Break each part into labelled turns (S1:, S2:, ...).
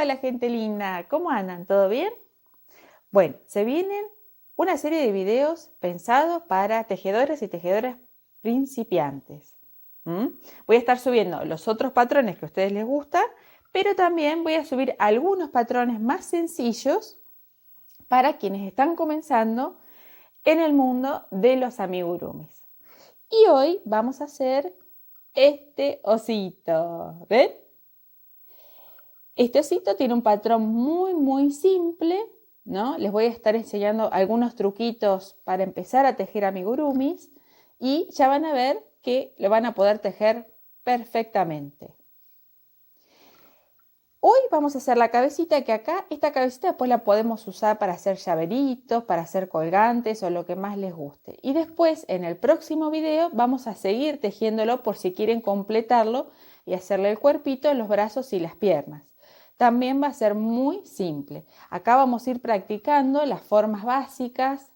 S1: Hola gente linda, ¿cómo andan? ¿Todo bien? Bueno, se vienen una serie de videos pensados para tejedores y tejedoras principiantes. Voy a estar subiendo los otros patrones que a ustedes les gustan, pero también voy a subir algunos patrones más sencillos para quienes están comenzando en el mundo de los amigurumis. Y hoy vamos a hacer este osito, ¿ven? Este osito tiene un patrón muy simple, ¿no? Les voy a estar enseñando algunos truquitos para empezar a tejer amigurumis y ya van a ver que lo van a poder tejer perfectamente. Hoy vamos a hacer la cabecita, que acá, esta cabecita después la podemos usar para hacer llaveritos, para hacer colgantes o lo que más les guste. Y después, en el próximo video, vamos a seguir tejiéndolo por si quieren completarlo y hacerle el cuerpito, los brazos y las piernas. También va a ser muy simple. Acá vamos a ir practicando las formas básicas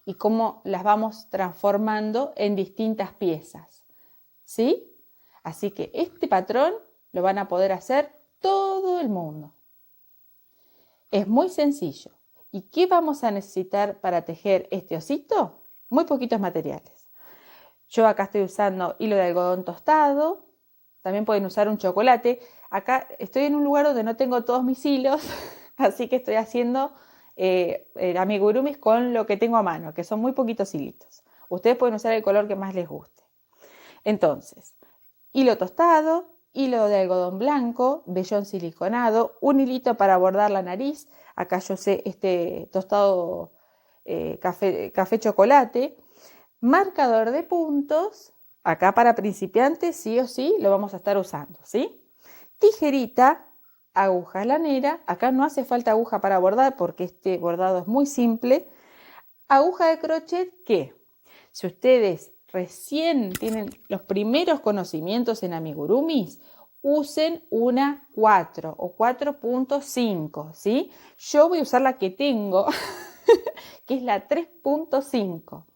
S1: y cómo las vamos transformando en distintas piezas. ¿Sí? Así que este patrón lo van a poder hacer todo el mundo. Es muy sencillo. ¿Y qué vamos a necesitar para tejer este osito? Muy poquitos materiales. Yo acá estoy usando hilo de algodón tostado. También pueden usar un chocolate. Acá estoy en un lugar donde no tengo todos mis hilos, así que estoy haciendo amigurumis con lo que tengo a mano, que son muy poquitos hilitos. Ustedes pueden usar el color que más les guste. Entonces, hilo tostado, hilo de algodón blanco, vellón siliconado, un hilito para bordar la nariz. Acá yo usé este tostado café chocolate. Marcador de puntos. Acá para principiantes sí o sí lo vamos a estar usando, ¿sí? Tijerita, aguja lanera. Acá no hace falta aguja para bordar porque este bordado es muy simple. Aguja de crochet que, si ustedes recién tienen los primeros conocimientos en amigurumis, usen una 4 o 4.5, ¿sí? Yo voy a usar la que tengo, que es la 3.5.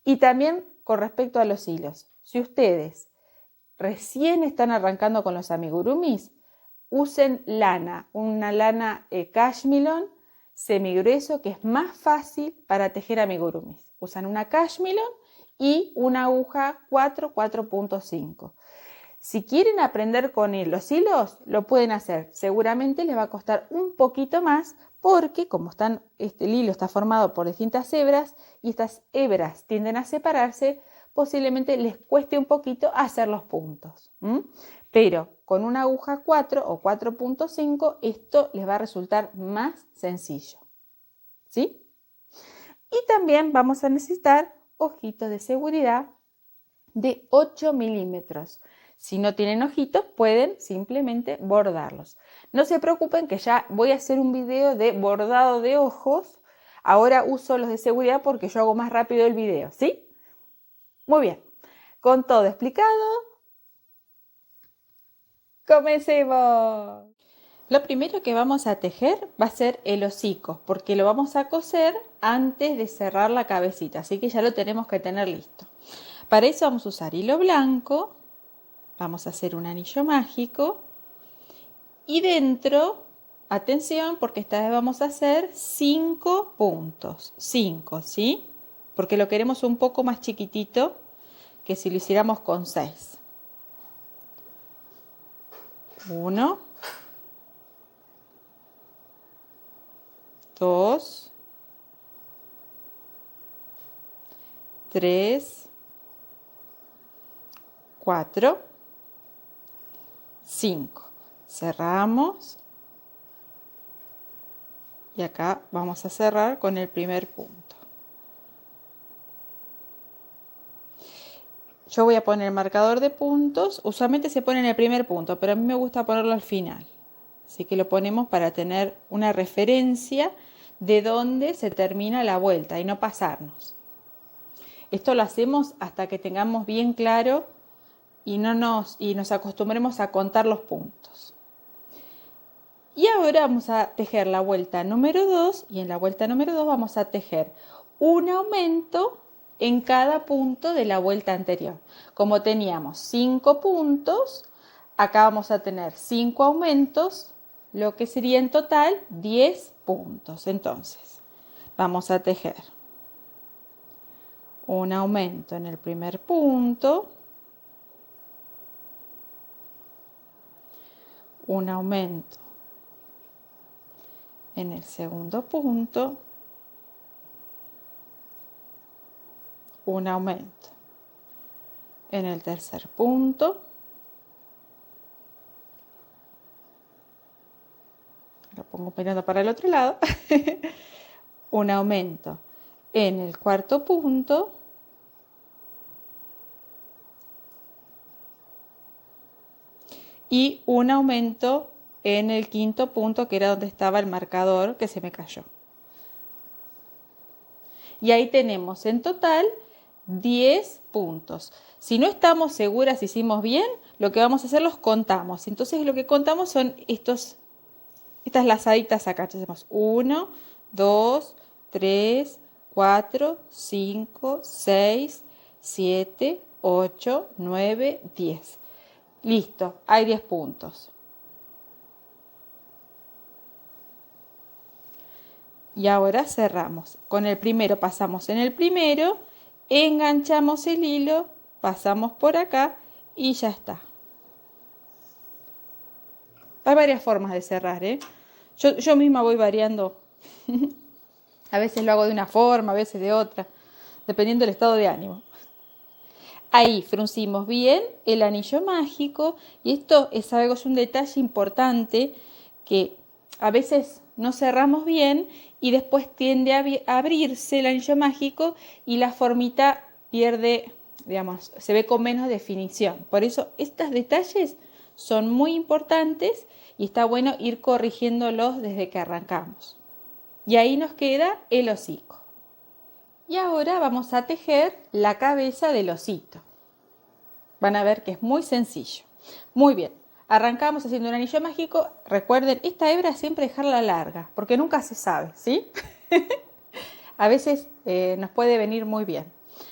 S1: Y también con respecto a los hilos, si ustedes recién están arrancando con los amigurumis, usen lana, una lana cashmilon semigrueso que es más fácil para tejer amigurumis. Usan una cashmilon y una aguja 4.5. Si quieren aprender con los hilos, lo pueden hacer. Seguramente les va a costar un poquito más porque como el hilo está formado por distintas hebras y estas hebras tienden a separarse, posiblemente les cueste un poquito hacer los puntos. Pero con una aguja 4 o 4.5 esto les va a resultar más sencillo. ¿Sí? Y también vamos a necesitar ojitos de seguridad de 8 milímetros. Si no tienen ojitos, pueden simplemente bordarlos. No se preocupen que ya voy a hacer un video de bordado de ojos. Ahora uso los de seguridad porque yo hago más rápido el video, ¿sí? Muy bien. Con todo explicado, comencemos. Lo primero que vamos a tejer va a ser el hocico, porque lo vamos a coser antes de cerrar la cabecita, así que ya lo tenemos que tener listo. Para eso vamos a usar hilo blanco, vamos a hacer un anillo mágico y dentro, atención, porque esta vez vamos a hacer 5 puntos, 5, ¿sí? Porque lo queremos un poco más chiquitito que si lo hiciéramos con 6. 1, 2, 3, 4, 5. Cerramos y acá vamos a cerrar con el primer punto. Yo voy a poner marcador de puntos. Usualmente se pone en el primer punto, pero a mí me gusta ponerlo al final. Así que lo ponemos para tener una referencia de dónde se termina la vuelta y no pasarnos. Esto lo hacemos hasta que tengamos bien claro y nos acostumbremos a contar los puntos. Y ahora vamos a tejer la vuelta número 2 y en la vuelta número 2 vamos a tejer un aumento en cada punto de la vuelta anterior. Como teníamos 5 puntos, Acá vamos a tener 5 aumentos, lo que sería en total 10 puntos. Entonces, vamos a tejer un aumento en el primer punto, un aumento en el segundo punto, un aumento en el tercer punto, lo pongo mirando para el otro lado, un aumento en el cuarto punto, y un aumento en el quinto punto, que era donde estaba el marcador que se me cayó. Y ahí tenemos en total 10 puntos. Si no estamos seguras si hicimos bien, lo que vamos a hacer los contamos. Entonces lo que contamos son estas lazaditas acá. Hacemos 1, 2, 3, 4, 5, 6, 7, 8, 9, 10. Listo, hay 10 puntos. Y ahora cerramos. Con el primero pasamos en el primero, enganchamos el hilo, pasamos por acá y ya está. Hay varias formas de cerrar, ¿eh? Yo misma voy variando. A veces lo hago de una forma, a veces de otra, dependiendo del estado de ánimo. Ahí fruncimos bien el anillo mágico y esto es un detalle importante que a veces no cerramos bien y después tiende a abrirse el anillo mágico y la formita pierde, digamos, se ve con menos definición. Por eso estos detalles son muy importantes y está bueno ir corrigiéndolos desde que arrancamos. Y ahí nos queda el hocico. Y ahora vamos a tejer la cabeza del osito. Van a ver que es muy sencillo. Muy bien, arrancamos haciendo un anillo mágico. Recuerden, esta hebra siempre dejarla larga, porque nunca se sabe, ¿sí? A veces nos puede venir muy bien.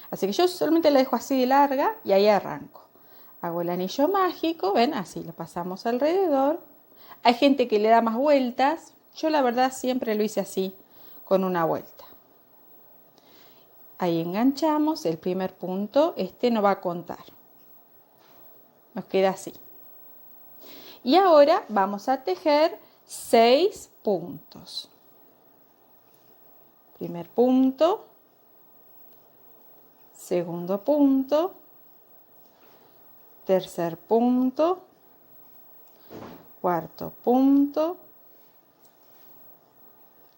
S1: Así que yo solamente la dejo así de larga y ahí arranco. Hago el anillo mágico, ven, así lo pasamos alrededor. Hay gente que le da más vueltas. Yo la verdad siempre lo hice así, con una vuelta. Ahí enganchamos el primer punto, este no va a contar. Nos queda así. Y ahora vamos a tejer 6 puntos. Primer punto, segundo punto, tercer punto, cuarto punto,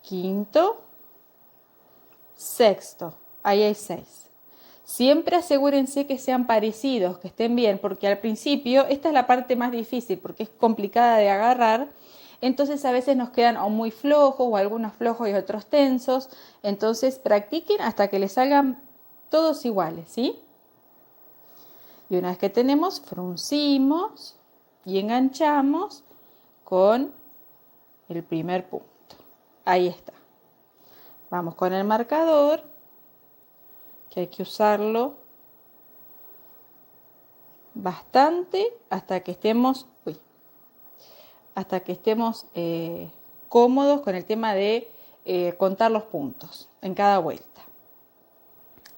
S1: quinto, sexto. Ahí hay 6. Siempre asegúrense que sean parecidos, que estén bien, porque al principio esta es la parte más difícil porque es complicada de agarrar. Entonces a veces nos quedan o muy flojos o algunos flojos y otros tensos. Entonces practiquen hasta que les salgan todos iguales, ¿sí? Y una vez que tenemos, fruncimos y enganchamos con el primer punto. Ahí está. Vamos con el marcador, que hay que usarlo bastante hasta que estemos, cómodos con el tema de contar los puntos en cada vuelta.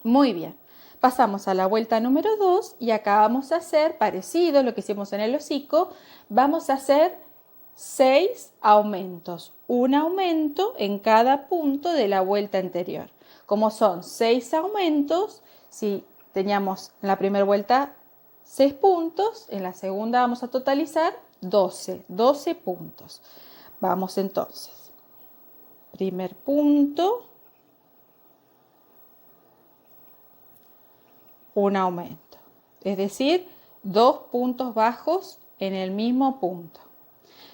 S1: Muy bien, pasamos a la vuelta número 2 y acá vamos a hacer parecido a lo que hicimos en el hocico. Vamos a hacer 6 aumentos, un aumento en cada punto de la vuelta anterior. Como son 6 aumentos, si teníamos en la primera vuelta 6 puntos, en la segunda vamos a totalizar 12 puntos. Vamos entonces. Primer punto, un aumento, es decir, 2 puntos bajos en el mismo punto.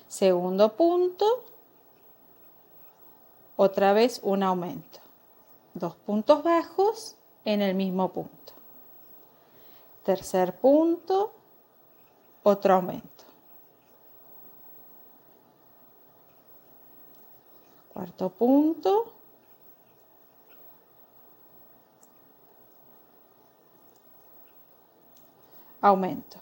S1: Segundo punto, otra vez un aumento, 2 puntos bajos en el mismo punto. Tercer punto, otro aumento. Cuarto punto, aumento.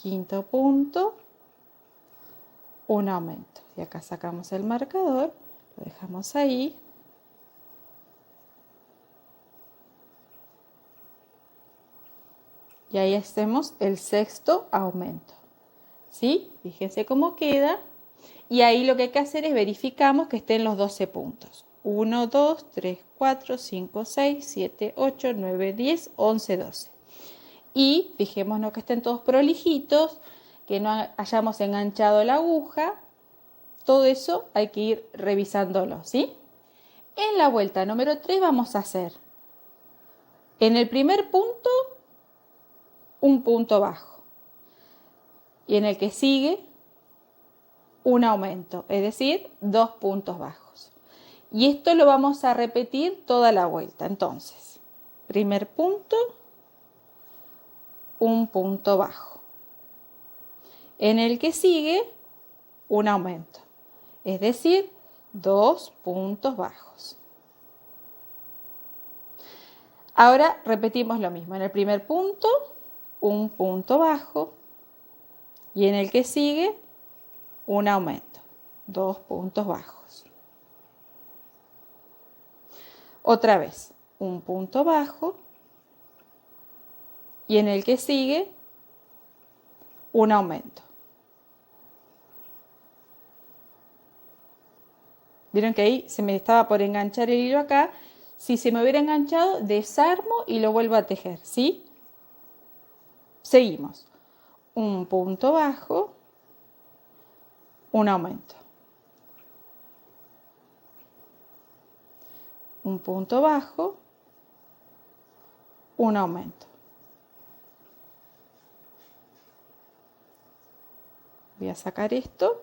S1: quinto punto, un aumento. Y acá sacamos el marcador, lo dejamos ahí. Y ahí hacemos el sexto aumento. ¿Sí? Fíjense cómo queda. Y ahí lo que hay que hacer es verificamos que estén los 12 puntos. 1, 2, 3, 4, 5, 6, 7, 8, 9, 10, 11, 12. Y fijémonos que estén todos prolijitos, que no hayamos enganchado la aguja. Todo eso hay que ir revisándolo, ¿sí? En la vuelta número 3 vamos a hacer en el primer punto un punto bajo y en el que sigue un aumento, es decir, 2 puntos bajos. Y esto lo vamos a repetir toda la vuelta. Entonces, primer punto, un punto bajo. En el que sigue un aumento, es decir, 2 puntos bajos. Ahora repetimos lo mismo. En el primer punto, un punto bajo y en el que sigue un aumento, 2 puntos bajos. Otra vez, un punto bajo y en el que sigue un aumento. Vieron que ahí se me estaba por enganchar el hilo acá. Si se me hubiera enganchado, desarmo y lo vuelvo a tejer, ¿sí? Seguimos. Un punto bajo, un aumento. Un punto bajo, un aumento. Voy a sacar esto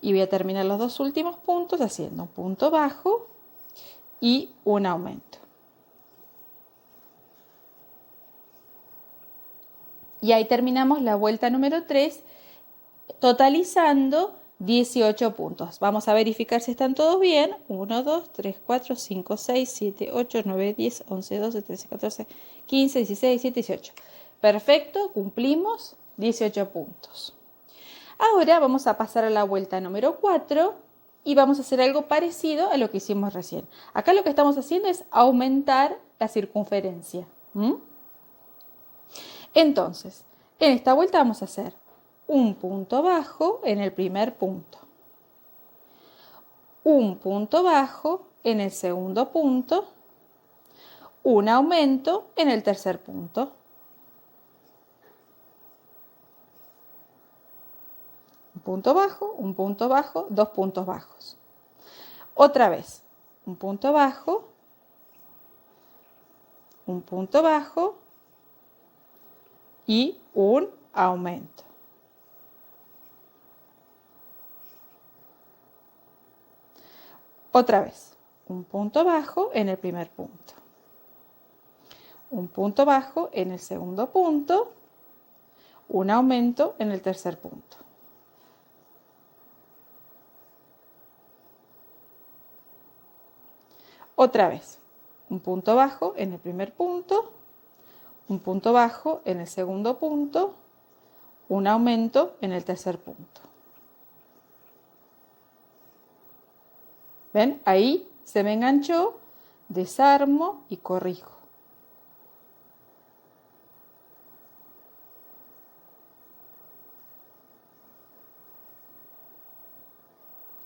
S1: y voy a terminar los dos últimos puntos haciendo un punto bajo y un aumento. Y ahí terminamos la vuelta número 3, totalizando 18 puntos. Vamos a verificar si están todos bien. 1, 2, 3, 4, 5, 6, 7, 8, 9, 10, 11, 12, 13, 14, 15, 16, 17, 18. Perfecto, cumplimos 18 puntos. Ahora vamos a pasar a la vuelta número 4 y vamos a hacer algo parecido a lo que hicimos recién. Acá lo que estamos haciendo es aumentar la circunferencia. Entonces, en esta vuelta vamos a hacer un punto bajo en el primer punto, un punto bajo en el segundo punto, un aumento en el tercer punto. Un punto bajo, 2 puntos bajos. Otra vez, un punto bajo y un aumento. Otra vez, un punto bajo en el primer punto, un punto bajo en el segundo punto, un aumento en el tercer punto. Otra vez, un punto bajo en el primer punto, un punto bajo en el segundo punto, un aumento en el tercer punto. ¿Ven? Ahí se me enganchó, desarmo y corrijo.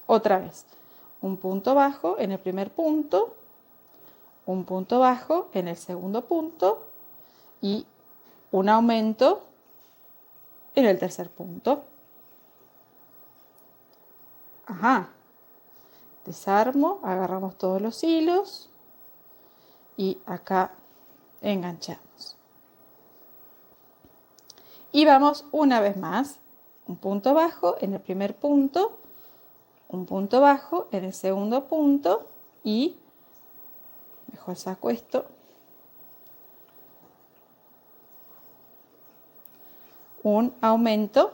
S1: Otra vez, un punto bajo en el primer punto, un punto bajo en el segundo punto y un aumento en el tercer punto. Ajá. Desarmo, agarramos todos los hilos y acá enganchamos. Y vamos una vez más, un punto bajo en el primer punto, un punto bajo en el segundo punto y, mejor saco esto, un aumento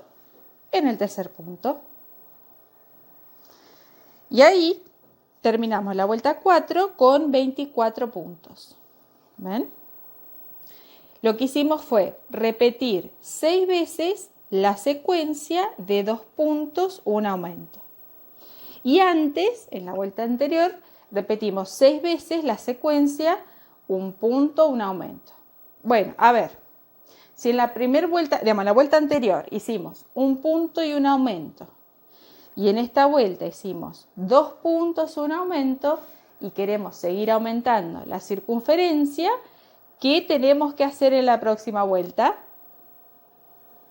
S1: en el tercer punto. Y ahí terminamos la vuelta 4 con 24 puntos. ¿Ven? lo que hicimos fue repetir 6 veces la secuencia de 2 puntos, un aumento. Y antes, en la vuelta anterior, repetimos 6 veces la secuencia, un punto, un aumento. Bueno, a ver, si en la primera vuelta, digamos, en la vuelta anterior hicimos un punto y un aumento, y en esta vuelta hicimos 2 puntos, un aumento, y queremos seguir aumentando la circunferencia, ¿qué tenemos que hacer en la próxima vuelta?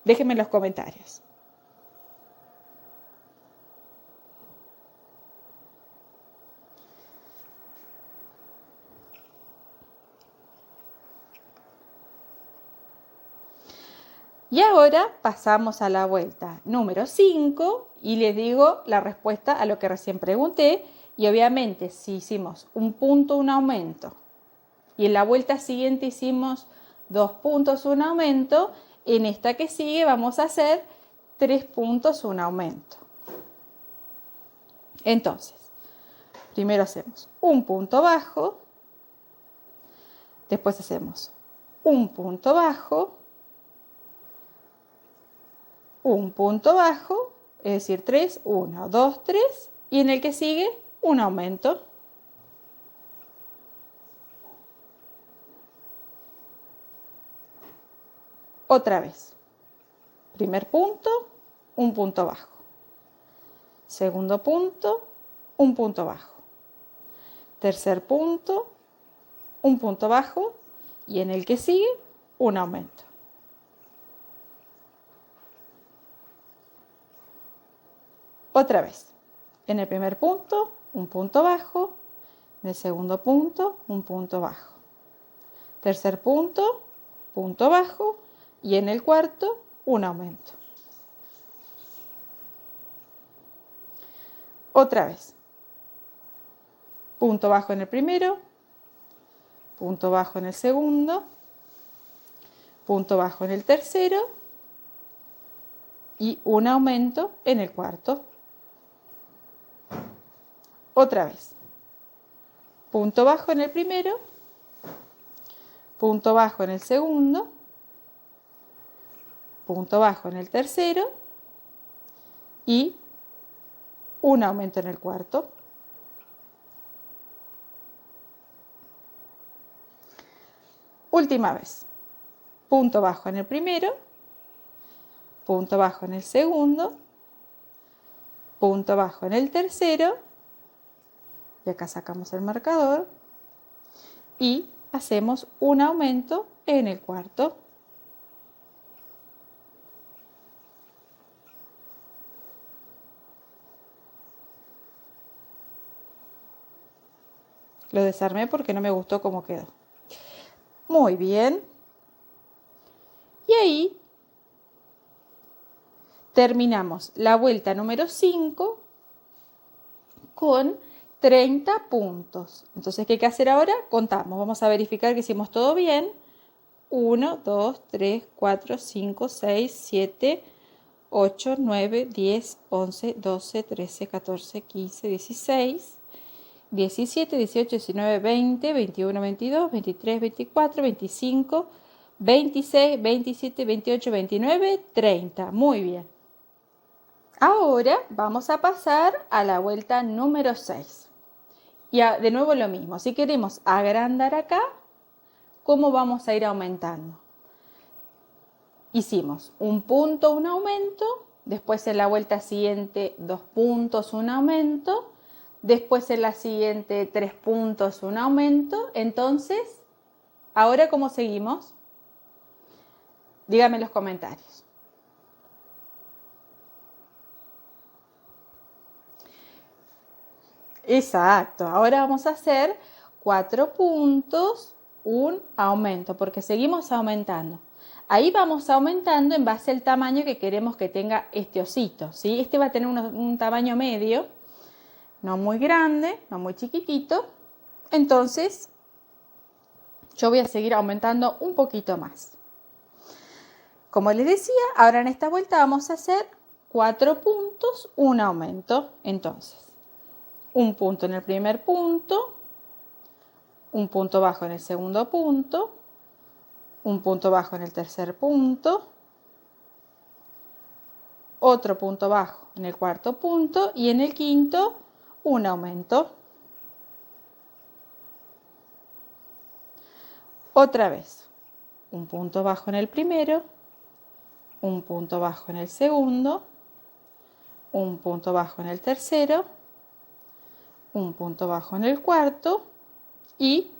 S1: Déjenme en los comentarios. Y ahora pasamos a la vuelta número 5 y les digo la respuesta a lo que recién pregunté. Y obviamente si hicimos un punto, un aumento, y en la vuelta siguiente hicimos 2 puntos, un aumento, en esta que sigue vamos a hacer 3 puntos, un aumento. Entonces, primero hacemos un punto bajo, después hacemos un punto bajo, un punto bajo, es decir, 3, 1, 2, 3, y en el que sigue un aumento. Otra vez, primer punto, un punto bajo, segundo punto, un punto bajo, tercer punto, un punto bajo, y en el que sigue un aumento. Otra vez, en el primer punto, un punto bajo, en el segundo punto, un punto bajo, tercer punto, punto bajo, y en el cuarto, un aumento. Otra vez, punto bajo en el primero, punto bajo en el segundo, punto bajo en el tercero y un aumento en el cuarto. Otra vez, punto bajo en el primero, punto bajo en el segundo, punto bajo en el tercero y un aumento en el cuarto. Última vez, punto bajo en el primero, punto bajo en el segundo, punto bajo en el tercero, y acá sacamos el marcador, y hacemos un aumento en el cuarto. Lo desarmé porque no me gustó cómo quedó. Muy bien. Y ahí terminamos la vuelta número 5 con 30 puntos. Entonces, ¿qué hay que hacer ahora? Contamos. Vamos a verificar que hicimos todo bien. 1, 2, 3, 4, 5, 6, 7, 8, 9, 10, 11, 12, 13, 14, 15, 16, 17, 18, 19, 20, 21, 22, 23, 24, 25, 26, 27, 28, 29, 30. Muy bien. Ahora vamos a pasar a la vuelta número 6. Y de nuevo lo mismo. Si queremos agrandar acá, ¿cómo vamos a ir aumentando? Hicimos un punto, un aumento. Después en la vuelta siguiente 2 puntos, un aumento. Después en la siguiente 3 puntos, un aumento. Entonces, ¿ahora cómo seguimos? Díganme en los comentarios. Exacto. Ahora vamos a hacer 4 puntos, un aumento, porque seguimos aumentando. Ahí vamos aumentando en base al tamaño que queremos que tenga este osito, ¿sí? Este va a tener un tamaño medio, no muy grande, no muy chiquitito. Entonces, yo voy a seguir aumentando un poquito más. Como les decía, ahora en esta vuelta vamos a hacer 4 puntos, un aumento. Entonces, un punto en el primer punto, un punto bajo en el segundo punto, un punto bajo en el tercer punto, otro punto bajo en el cuarto punto y en el quinto un aumento. Otra vez, un punto bajo en el primero, un punto bajo en el segundo, un punto bajo en el tercero, un punto bajo en el cuarto y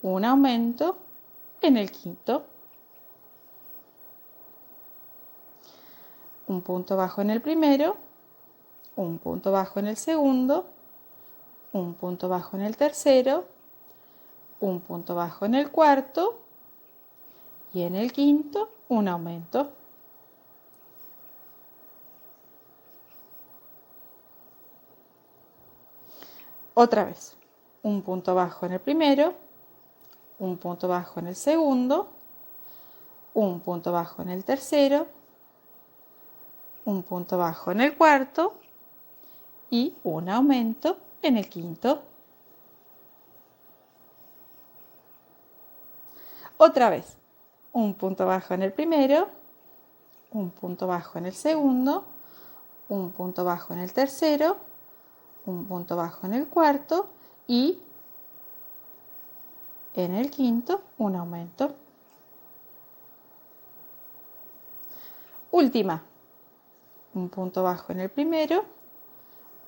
S1: un aumento en el quinto. Un punto bajo en el primero, un punto bajo en el segundo, un punto bajo en el tercero, un punto bajo en el cuarto y en el quinto un aumento. Otra vez, un punto bajo en el primero, un punto bajo en el segundo, un punto bajo en el tercero, un punto bajo en el cuarto y un aumento en el quinto. Otra vez, un punto bajo en el primero, un punto bajo en el segundo, un punto bajo en el tercero, un punto bajo en el cuarto y en el quinto un aumento. Última, un punto bajo en el primero,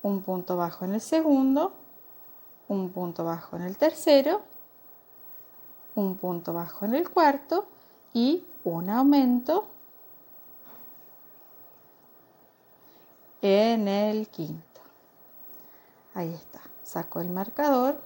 S1: un punto bajo en el segundo, un punto bajo en el tercero, un punto bajo en el cuarto y un aumento en el quinto. Ahí está, saco el marcador.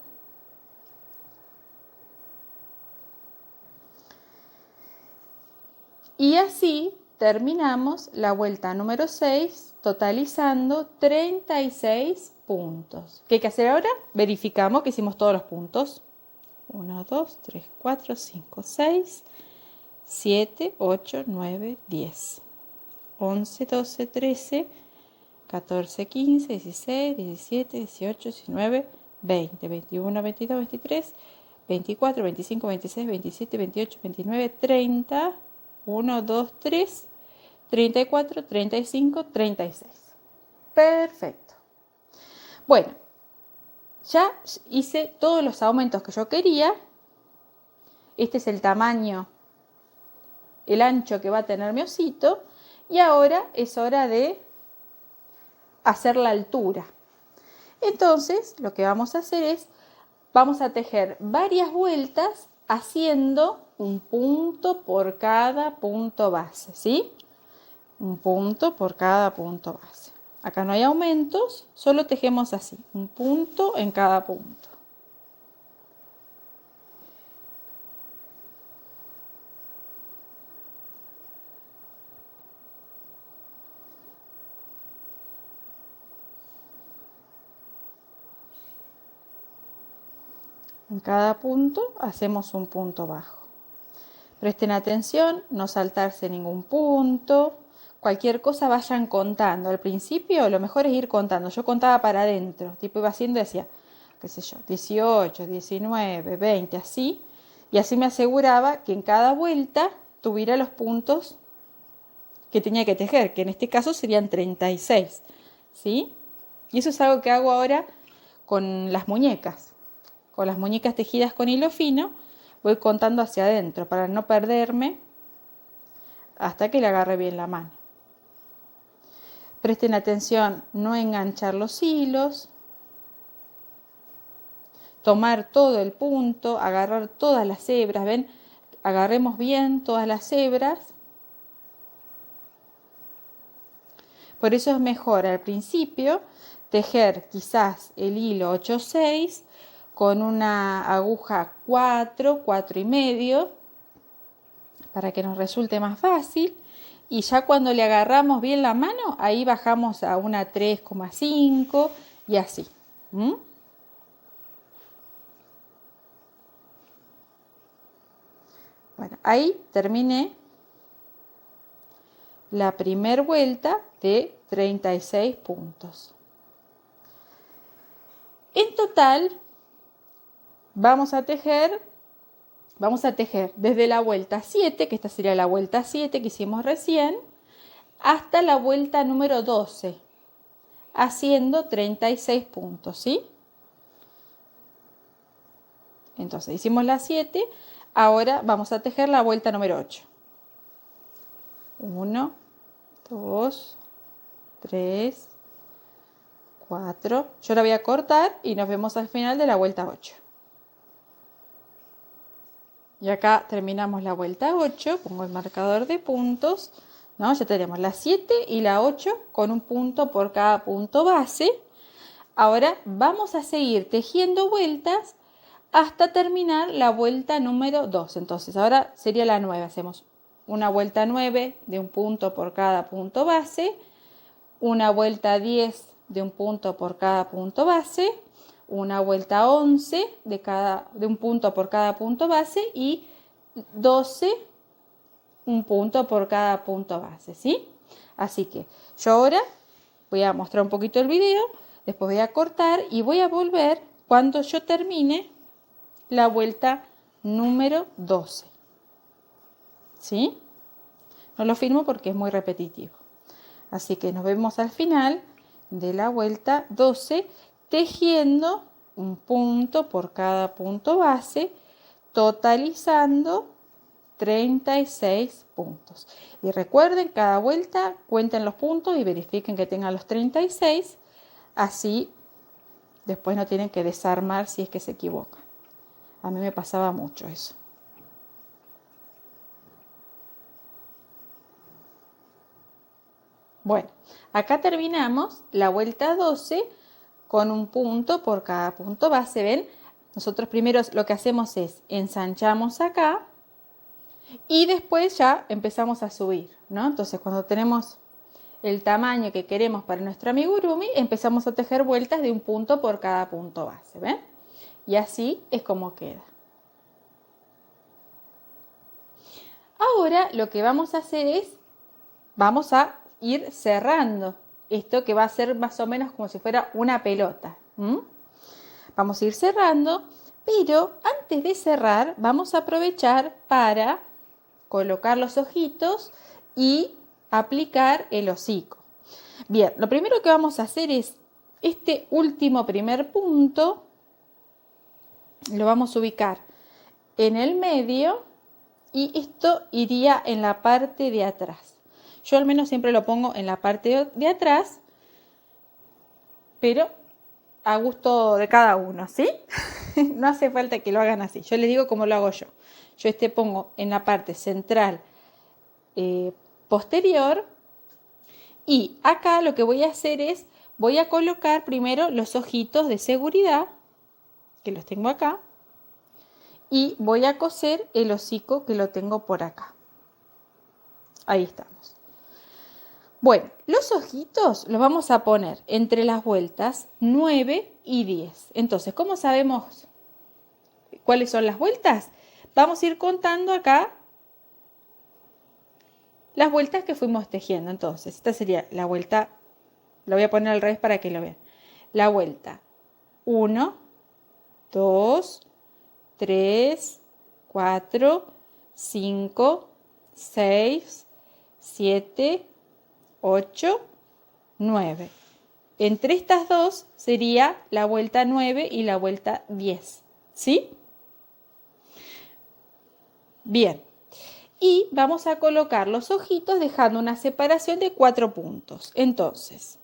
S1: Y así terminamos la vuelta número 6, totalizando 36 puntos. ¿Qué hay que hacer ahora? Verificamos que hicimos todos los puntos. 1, 2, 3, 4, 5, 6, 7, 8, 9, 10, 11, 12, 13, 14, 15, 16, 17, 18, 19, 20, 21, 22, 23, 24, 25, 26, 27, 28, 29, 30, 1, 2, 3, 34, 35, 36. Perfecto. Bueno, ya hice todos los aumentos que yo quería. Este es el tamaño, el ancho que va a tener mi osito. Y ahora es hora de hacer la altura. Entonces, lo que vamos a hacer es, vamos a tejer varias vueltas haciendo un punto por cada punto base, ¿sí? Un punto por cada punto base. Acá no hay aumentos, solo tejemos así, un punto en cada punto. En cada punto hacemos un punto bajo. Presten atención, no saltarse ningún punto. Cualquier cosa vayan contando. Al principio lo mejor es ir contando. Yo contaba para adentro, tipo iba haciendo y decía, qué sé yo, 18, 19, 20, así. Y así me aseguraba que en cada vuelta tuviera los puntos que tenía que tejer, que en este caso serían 36, ¿sí? Y eso es algo que hago ahora con las muñecas. Con las muñecas tejidas con hilo fino, voy contando hacia adentro para no perderme hasta que le agarre bien la mano. Presten atención, no enganchar los hilos, tomar todo el punto, agarrar todas las hebras, ¿ven? Agarremos bien todas las hebras. Por eso es mejor al principio tejer quizás el hilo 8-6 con una aguja 4, 4 y medio, para que nos resulte más fácil. Y ya cuando le agarramos bien la mano, ahí bajamos a una 3,5 y así. Bueno, ahí terminé la primera vuelta de 36 puntos. En total vamos a tejer Vamos a tejer desde la vuelta 7, que esta sería la vuelta 7 que hicimos recién, hasta la vuelta número 12, haciendo 36 puntos, ¿sí? Entonces hicimos la 7, ahora vamos a tejer la vuelta número 8. 1, 2, 3, 4. Yo la voy a cortar y nos vemos al final de la vuelta 8. Y acá terminamos la vuelta 8, pongo el marcador de puntos, ¿no? Ya tenemos la 7 y la 8 con un punto por cada punto base. Ahora vamos a seguir tejiendo vueltas hasta terminar la vuelta número 2. Entonces ahora sería la 9. Hacemos una vuelta 9 de un punto por cada punto base, una vuelta 10 de un punto por cada punto base, una vuelta 11 de un punto por cada punto base y 12 un punto por cada punto base, ¿sí? Así que yo ahora voy a mostrar un poquito el video, después voy a cortar y voy a volver cuando yo termine la vuelta número 12, ¿sí? No lo filmo porque es muy repetitivo. Así que nos vemos al final de la vuelta 12 tejiendo un punto por cada punto base, totalizando 36 puntos. Y recuerden, cada vuelta cuenten los puntos y verifiquen que tengan los 36, así después no tienen que desarmar si es que se equivocan. A mí me pasaba mucho eso. Bueno, acá terminamos la vuelta 12 con un punto por cada punto base. ¿Ven? Nosotros primero lo que hacemos es ensanchamos acá y después ya empezamos a subir, ¿no? Entonces cuando tenemos el tamaño que queremos para nuestro amigurumi, empezamos a tejer vueltas de un punto por cada punto base. ¿Ven? Y así es como queda. Ahora lo que vamos a hacer es, vamos a ir cerrando esto que va a ser más o menos como si fuera una pelota. Vamos a ir cerrando, pero antes de cerrar vamos a aprovechar para colocar los ojitos y aplicar el hocico. Bien, lo primero que vamos a hacer es este último primer punto, lo vamos a ubicar en el medio y esto iría en la parte de atrás. Yo al menos siempre lo pongo en la parte de atrás, pero a gusto de cada uno, ¿sí? No hace falta que lo hagan así. Yo les digo cómo lo hago yo. Yo pongo en la parte central posterior y acá lo que voy a hacer es, voy a colocar primero los ojitos de seguridad, que los tengo acá, y voy a coser el hocico que lo tengo por acá. Ahí estamos. Bueno, los ojitos los vamos a poner entre las vueltas 9 y 10. Entonces, ¿cómo sabemos cuáles son las vueltas? Vamos a ir contando acá las vueltas que fuimos tejiendo. Entonces, esta sería la vuelta, la voy a poner al revés para que lo vean. La vuelta 1, 2, 3, 4, 5, 6, 7, 8, 9. Entre estas dos sería la vuelta 9 y la vuelta 10, ¿sí? Bien. Y vamos a colocar los ojitos dejando una separación de 4 puntos. Entonces,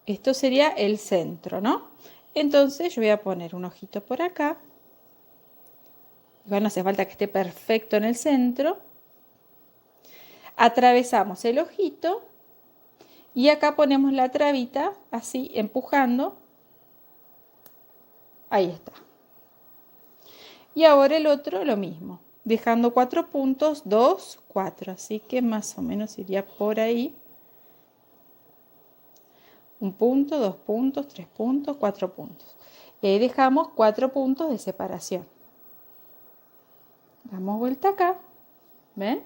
S1: esto sería el centro, ¿no? Entonces yo voy a poner un ojito por acá. Igual no hace falta que esté perfecto en el centro. Atravesamos el ojito y acá ponemos la trabita así empujando. Ahí está. Y ahora el otro lo mismo, dejando 4 puntos, 2, 4. Así que más o menos iría por ahí. Un punto, 2 puntos, 3 puntos, 4 puntos. Y ahí dejamos 4 puntos de separación. Damos vuelta acá. ¿Ven?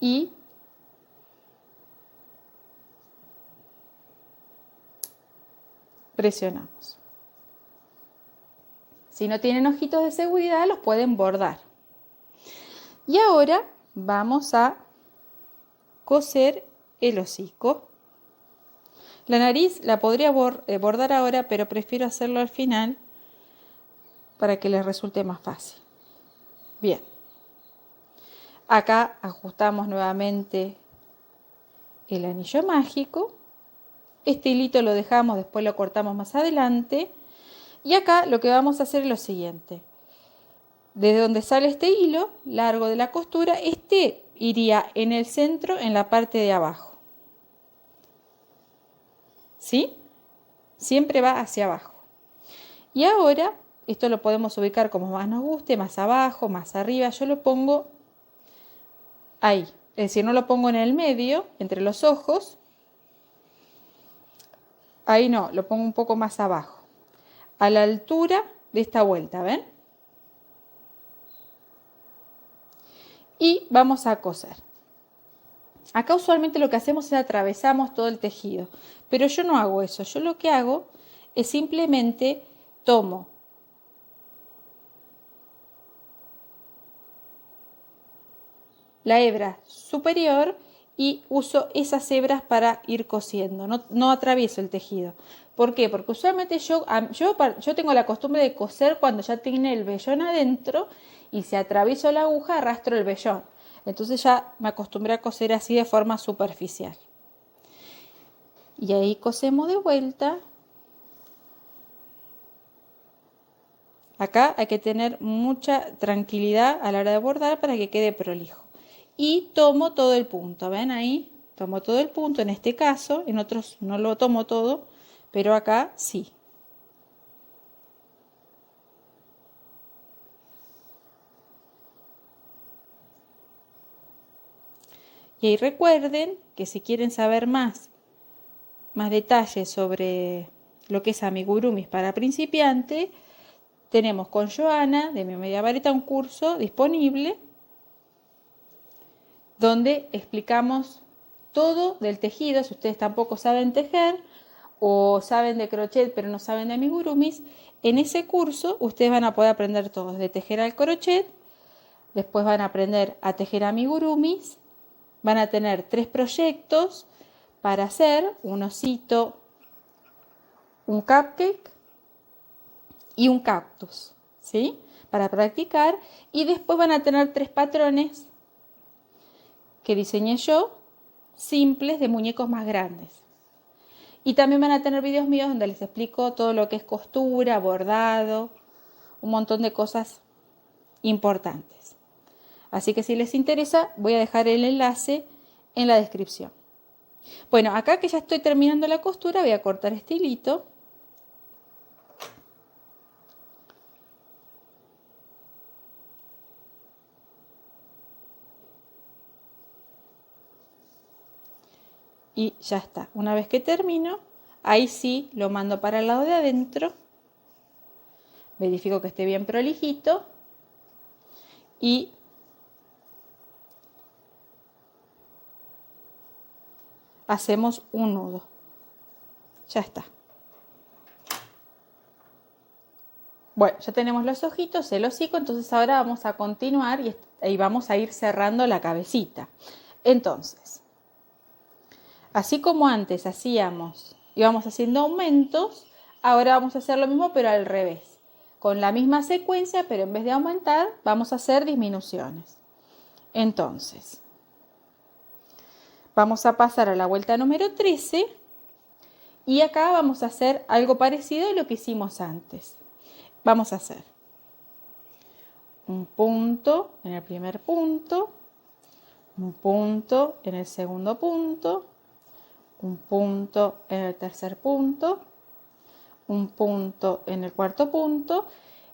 S1: Y presionamos. Si no tienen ojitos de seguridad, los pueden bordar. Y ahora vamos a coser el hocico. La nariz la podría bordar ahora, pero prefiero hacerlo al final para que les resulte más fácil. Bien. Acá ajustamos nuevamente el anillo mágico. Este hilito lo dejamos, después lo cortamos más adelante. Y acá lo que vamos a hacer es lo siguiente. Desde donde sale este hilo largo de la costura, este iría en el centro, en la parte de abajo. ¿Sí? Siempre va hacia abajo. Y ahora, esto lo podemos ubicar como más nos guste, más abajo, más arriba. Yo lo pongo ahí. Es decir, no lo pongo en el medio, entre los ojos. Ahí no, lo pongo un poco más abajo. A la altura de esta vuelta, ¿ven? Y vamos a coser. Acá usualmente lo que hacemos es atravesamos todo el tejido, pero yo no hago eso. Yo lo que hago es simplemente tomo la hebra superior y uso esas hebras para ir cosiendo, no atravieso el tejido. ¿Por qué? Porque usualmente yo tengo la costumbre de coser cuando ya tiene el vellón adentro y si atravieso la aguja arrastro el vellón. Entonces ya me acostumbré a coser así de forma superficial. Y ahí cosemos de vuelta. Acá hay que tener mucha tranquilidad a la hora de bordar para que quede prolijo. Y tomo todo el punto, ¿ven ahí? Tomo todo el punto, en este caso, en otros no lo tomo todo, pero acá sí. Y ahí recuerden que si quieren saber más detalles sobre lo que es amigurumis para principiantes, tenemos con Joana de Mi Media Vareta un curso disponible donde explicamos todo del tejido. Si ustedes tampoco saben tejer o saben de crochet pero no saben de amigurumis, en ese curso ustedes van a poder aprender todo, de tejer al crochet, después van a aprender a tejer amigurumis, van a tener 3 proyectos para hacer: un osito, un cupcake y un cactus, ¿sí? Para practicar, y después van a tener 3 patrones que diseñé yo, simples, de muñecos más grandes. Y también van a tener videos míos donde les explico todo lo que es costura, bordado, un montón de cosas importantes. Así que si les interesa, voy a dejar el enlace en la descripción. Bueno, acá que ya estoy terminando la costura, voy a cortar este hilito. Y ya está. Una vez que termino, ahí sí lo mando para el lado de adentro. Verifico que esté bien prolijito. Y hacemos un nudo. Ya está. Bueno, ya tenemos los ojitos, el hocico, entonces ahora vamos a continuar y vamos a ir cerrando la cabecita. Entonces, así como antes íbamos haciendo aumentos, ahora vamos a hacer lo mismo pero al revés. Con la misma secuencia, pero en vez de aumentar, vamos a hacer disminuciones. Entonces, vamos a pasar a la vuelta número 13 y acá vamos a hacer algo parecido a lo que hicimos antes. Vamos a hacer un punto en el primer punto, un punto en el segundo punto, un punto en el tercer punto, un punto en el cuarto punto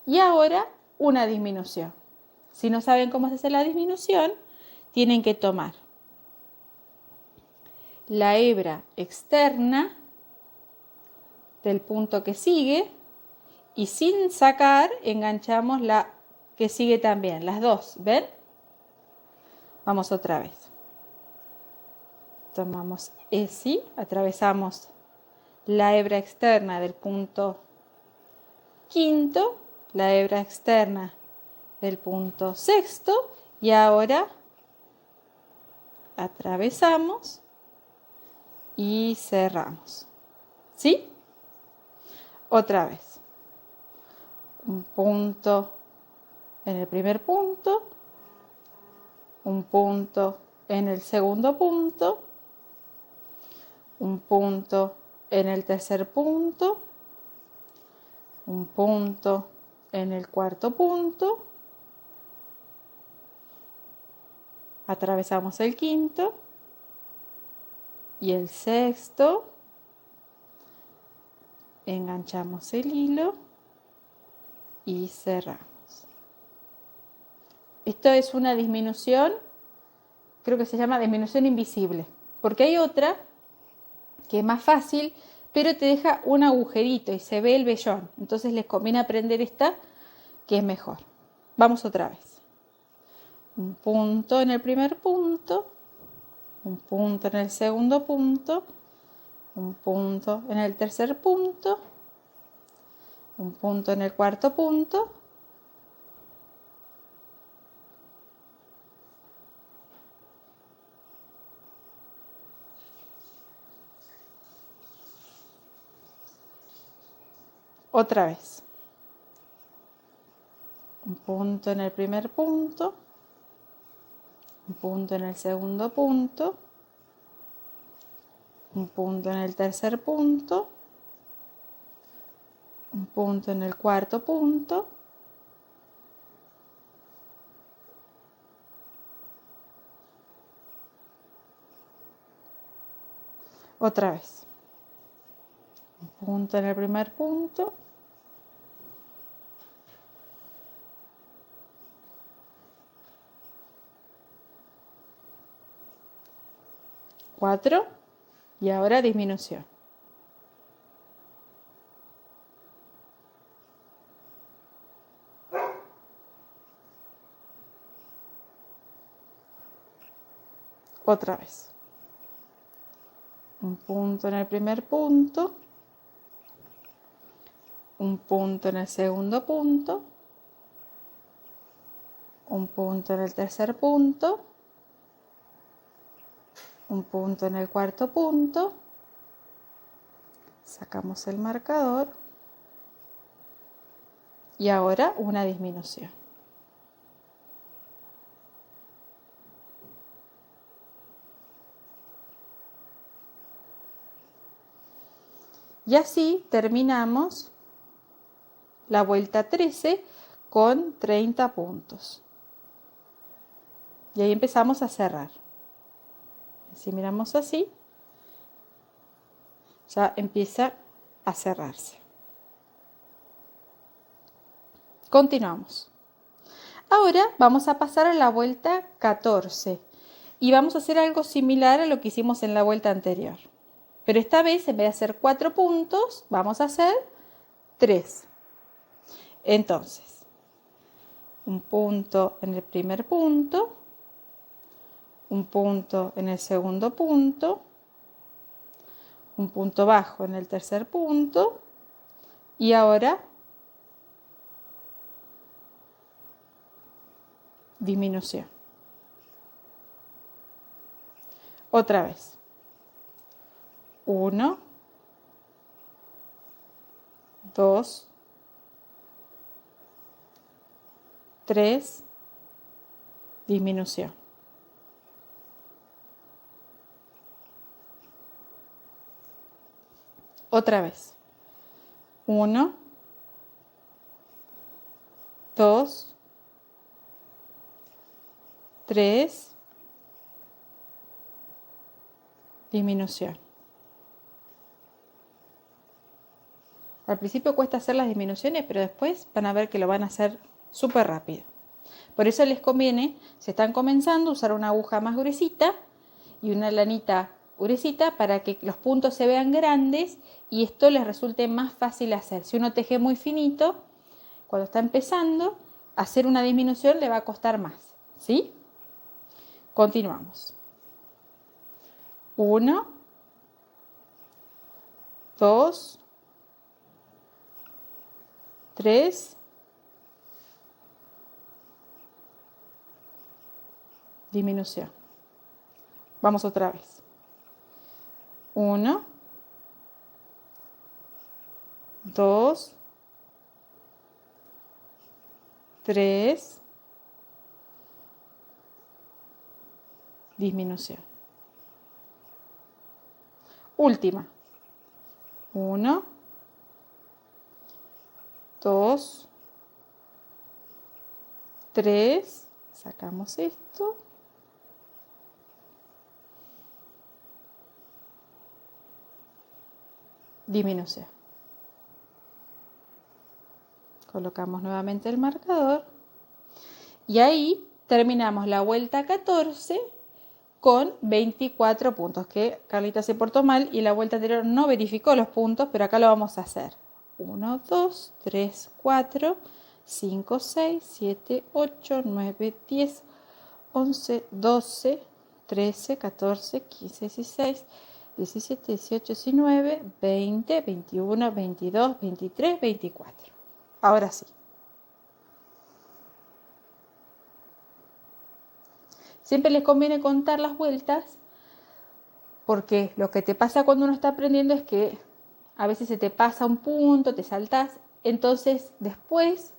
S1: y ahora una disminución. Si no saben cómo se hace la disminución, tienen que tomar la hebra externa del punto que sigue y sin sacar enganchamos la que sigue también, las dos, ¿ven? Vamos otra vez. Tomamos así, atravesamos la hebra externa del punto quinto la hebra externa del punto sexto y ahora atravesamos y cerramos. ¿Sí? Otra vez. Un punto en el primer punto, un punto en el segundo punto, un punto en el tercer punto, un punto en el cuarto punto, atravesamos el quinto y el sexto, enganchamos el hilo y cerramos. Esto es una disminución, creo que se llama disminución invisible, porque hay otra que es más fácil, pero te deja un agujerito y se ve el vellón. Entonces les conviene aprender esta, que es mejor. Vamos otra vez. Un punto en el primer punto, un punto en el segundo punto, un punto en el tercer punto, un punto en el cuarto punto, otra vez. Un punto en el primer punto, un punto en el segundo punto, un punto en el tercer punto, un punto en el cuarto punto, otra vez. Un punto en el primer punto, cuatro y ahora disminución. Otra vez. Un punto en el primer punto, un punto en el segundo punto, un punto en el tercer punto, un punto en el cuarto punto, sacamos el marcador y ahora una disminución. Y así terminamos la vuelta 13 con 30 puntos. Y ahí empezamos a cerrar. Si miramos así, ya empieza a cerrarse. Continuamos. Ahora vamos a pasar a la vuelta 14 y vamos a hacer algo similar a lo que hicimos en la vuelta anterior. Pero esta vez, en vez de hacer 4 puntos, vamos a hacer 3. Entonces, un punto en el primer punto, un punto en el segundo punto, un punto bajo en el tercer punto y ahora disminución. Otra vez. 1, 2, 3, disminución. Otra vez. 1, 2, 3, disminución. Al principio cuesta hacer las disminuciones, pero después van a ver que lo van a hacer súper rápido. Por eso les conviene, si están comenzando, usar una aguja más gruesita y una lanita gruesita para que los puntos se vean grandes y esto les resulte más fácil hacer. Si uno teje muy finito, cuando está empezando, hacer una disminución le va a costar más. ¿Sí? Continuamos. 1, 2, 3, disminución. Vamos otra vez. 1, 2, 3, disminución. Última. 1, 2, 3, sacamos esto. Disminución. Colocamos nuevamente el marcador y ahí terminamos la vuelta 14 con 24 puntos, que Carlita se portó mal y la vuelta anterior no verificó los puntos, pero acá lo vamos a hacer. 1, 2, 3, 4, 5, 6, 7, 8, 9, 10, 11, 12, 13, 14, 15, 16, 17, 18, 19, 20, 21, 22, 23, 24. Ahora sí. Siempre les conviene contar las vueltas porque lo que te pasa cuando uno está aprendiendo es que a veces se te pasa un punto, te saltás, entonces después,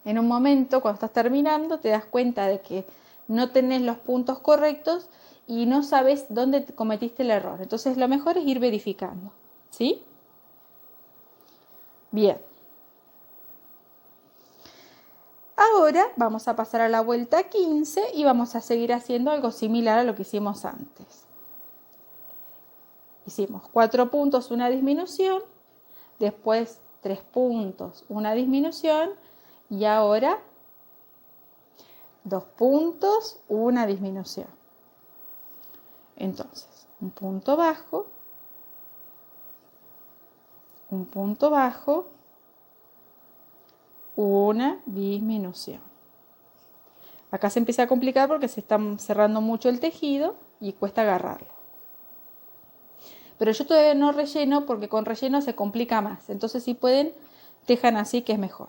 S1: en un momento, cuando estás terminando, te das cuenta de que no tenés los puntos correctos y no sabes dónde cometiste el error. Entonces lo mejor es ir verificando, ¿sí? Bien. Ahora vamos a pasar a la vuelta 15 y vamos a seguir haciendo algo similar a lo que hicimos antes. Hicimos 4 puntos, una disminución, después 3 puntos, una disminución y ahora 2 puntos, una disminución. Entonces, un punto bajo, una disminución. Acá se empieza a complicar porque se está cerrando mucho el tejido y cuesta agarrarlo. Pero yo todavía no relleno porque con relleno se complica más. Entonces si pueden, tejan así que es mejor.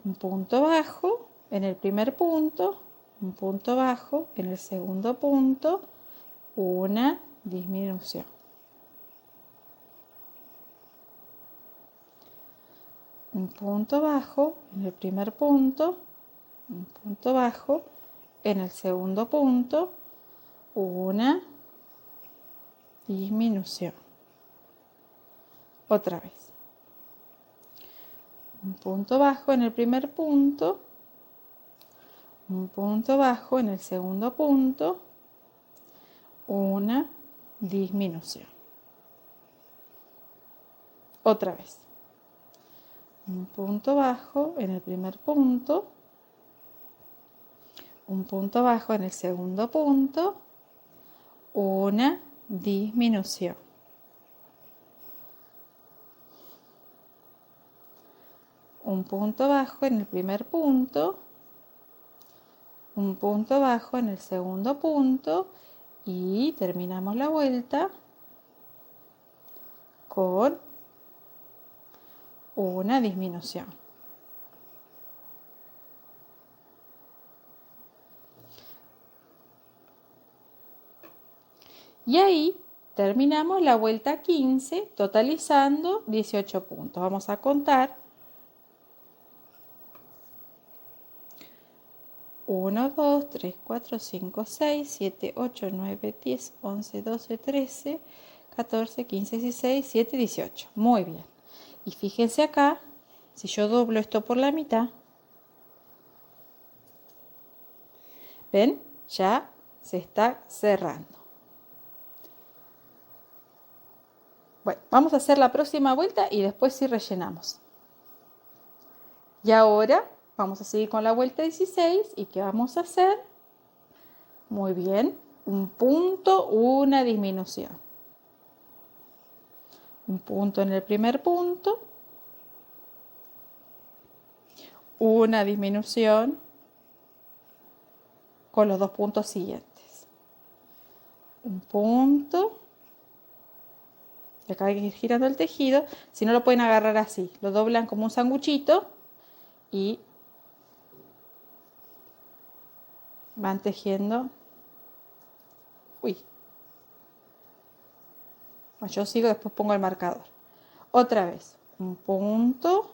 S1: Un punto bajo en el primer punto, un punto bajo en el segundo punto, una disminución. Un punto bajo en el primer punto, un punto bajo en el segundo punto, una disminución. Otra vez. Un punto bajo en el primer punto, un punto bajo en el segundo punto, una disminución. Otra vez. Un punto bajo en el primer punto, un punto bajo en el segundo punto, una disminución. Un punto bajo en el primer punto, un punto bajo en el segundo punto y terminamos la vuelta con una disminución. Y ahí terminamos la vuelta 15, totalizando 18 puntos. Vamos a contar. 1, 2, 3, 4, 5, 6, 7, 8, 9, 10, 11, 12, 13, 14, 15, 16, 17, 18. Muy bien. Y fíjense acá, si yo doblo esto por la mitad, ¿ven? Ya se está cerrando. Bueno, vamos a hacer la próxima vuelta y después sí rellenamos. Y ahora vamos a seguir con la vuelta 16 y ¿qué vamos a hacer? Muy bien, un punto, una disminución. Un punto en el primer punto, una disminución con los 2 puntos siguientes. Un punto, y acá hay que ir girando el tejido, si no lo pueden agarrar así, lo doblan como un sanguchito y van tejiendo. Uy. Bueno, yo sigo, después pongo el marcador. Otra vez, un punto.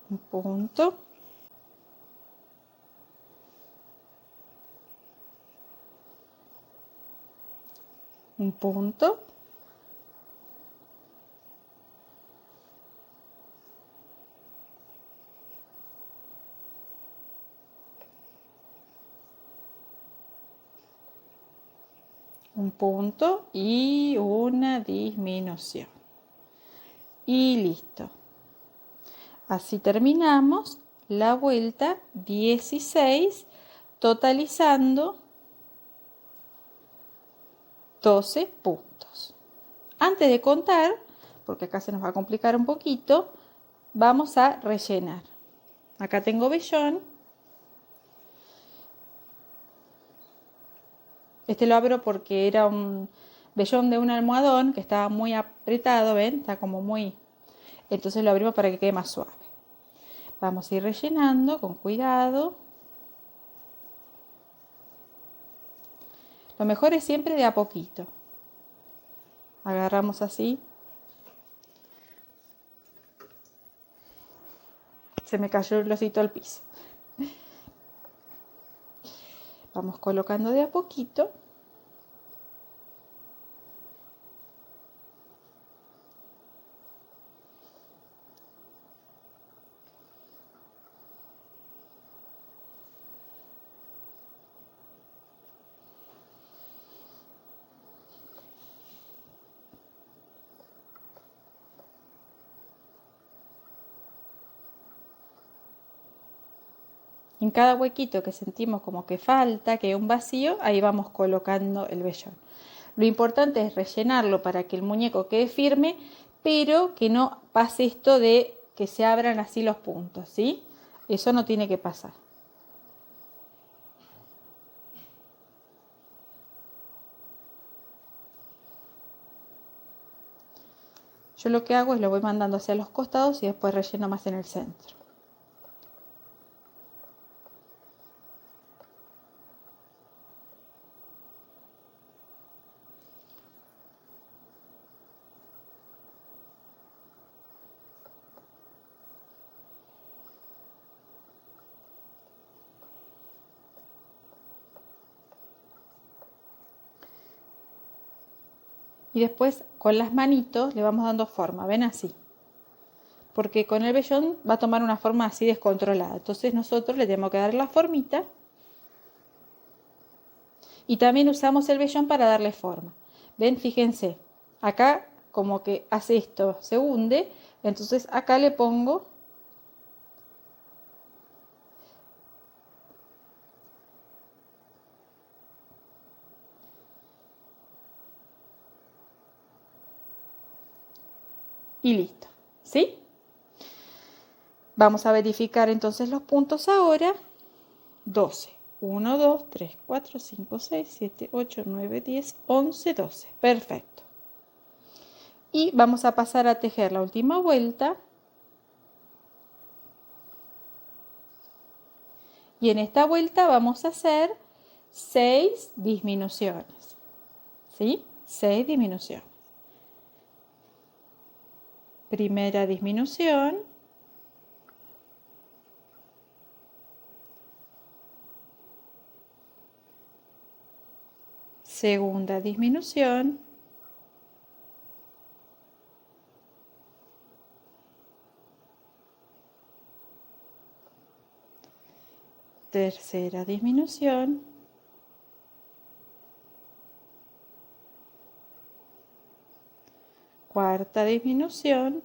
S1: Un punto. Un punto. Un punto y una disminución. Y listo. Así terminamos la vuelta 16, totalizando 12 puntos. Antes de contar, porque acá se nos va a complicar un poquito, vamos a rellenar. Acá tengo vellón. Este lo abro porque era un vellón de un almohadón que estaba muy apretado, ¿ven? Está como muy... Entonces lo abrimos para que quede más suave. Vamos a ir rellenando con cuidado. Lo mejor es siempre de a poquito. Agarramos así. Se me cayó el glosito al piso. Vamos colocando de a poquito. En cada huequito que sentimos como que falta, que hay un vacío, ahí vamos colocando el vellón. Lo importante es rellenarlo para que el muñeco quede firme, pero que no pase esto de que se abran así los puntos, ¿sí? Eso no tiene que pasar. Yo lo que hago es lo voy mandando hacia los costados y después relleno más en el centro. Y después con las manitos le vamos dando forma, ¿ven? Así. Porque con el vellón va a tomar una forma así descontrolada. Entonces nosotros le tenemos que dar la formita. Y también usamos el vellón para darle forma. ¿Ven? Fíjense. Acá como que hace esto, se hunde. Entonces acá le pongo y listo. ¿Sí? Vamos a verificar entonces los puntos ahora. 12. 1, 2, 3, 4, 5, 6, 7, 8, 9, 10, 11, 12. Perfecto. Y vamos a pasar a tejer la última vuelta. Y en esta vuelta vamos a hacer 6 disminuciones. ¿Sí? 6 disminuciones. Primera disminución. Segunda disminución. Tercera disminución. Cuarta disminución.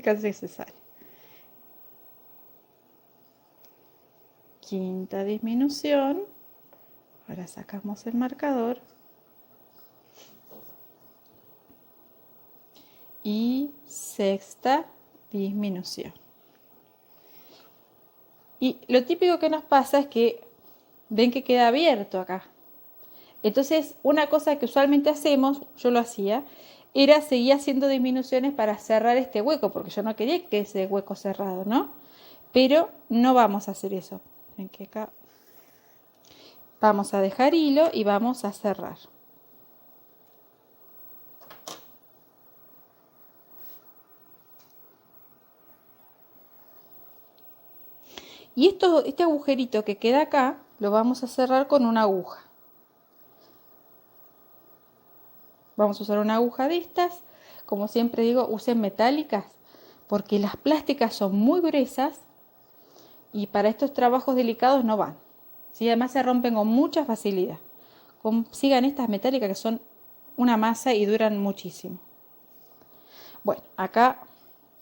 S1: Casi se sale. Quinta disminución. Ahora sacamos el marcador. Y sexta disminución. Y lo típico que nos pasa es que ven que queda abierto acá. Entonces, una cosa que usualmente hacemos, yo lo hacía, era seguir haciendo disminuciones para cerrar este hueco, porque yo no quería que ese hueco cerrado, ¿no? Pero no vamos a hacer eso. Ven que acá vamos a dejar hilo y vamos a cerrar. Y este agujerito que queda acá, lo vamos a cerrar con una aguja. Vamos a usar una aguja de estas. Como siempre digo, usen metálicas, porque las plásticas son muy gruesas y para estos trabajos delicados no van. ¿Sí? Además se rompen con mucha facilidad. Consigan estas metálicas que son una masa y duran muchísimo. Bueno, acá